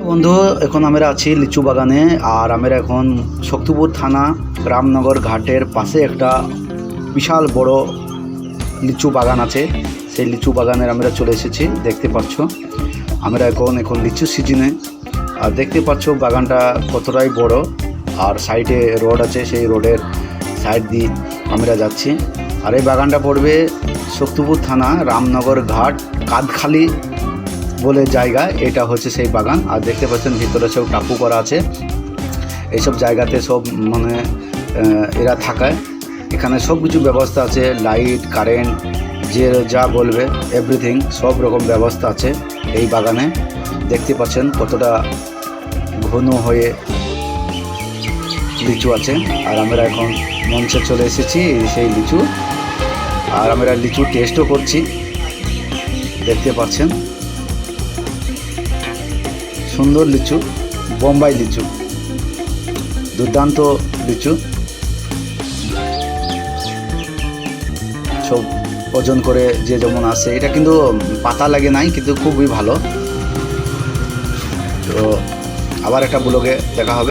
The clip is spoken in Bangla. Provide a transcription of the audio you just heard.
বন্ধু, এখন আমরা আছি লিচু বাগানে। আর আমরা এখন শক্তিপুর থানা রামনগর ঘাটের পাশে একটা বিশাল বড় লিচু বাগান আছে। সেই লিচু বাগানের আমরা চলে এসেছি। দেখতে পাচ্ছ আমরা এখন লিচু সিজনে। আর দেখতে পাচ্ছ বাগানটা কতটাই বড়। আর সাইডে রোড আছে, সেই রোডের সাইড দিয়ে আমরা যাচ্ছি। আর এই বাগানটা পড়বে শক্তিপুর থানা রামনগর ঘাট কাদখালি বলে জায়গা। এটা হচ্ছে সেই বাগান। আর দেখতে পাচ্ছেন ভিতরে সব টাপু করা আছে। এইসব জায়গাতে সব মানে এরা থাকায়। এখানে সব কিছু ব্যবস্থা আছে, লাইট, কারেন্ট, যে যা বলবে এভরিথিং সব রকম ব্যবস্থা আছে এই বাগানে। দেখতে পাচ্ছেন কতটা ঘন হয়ে লিচু আছে। আর আমরা এখন মঞ্চে চলে এসেছি সেই লিচু। আর আমরা লিচু টেস্টও করছি। দেখতে পাচ্ছেন সুন্দর লিচু, বোম্বাই লিচু, দুর্দান্ত লিচু। সব ওজন করে যে যেমন আসে। এটা কিন্তু পাতা লাগে নাই, কিন্তু খুবই ভালো। তো আবার একটা ব্লগে দেখা হবে।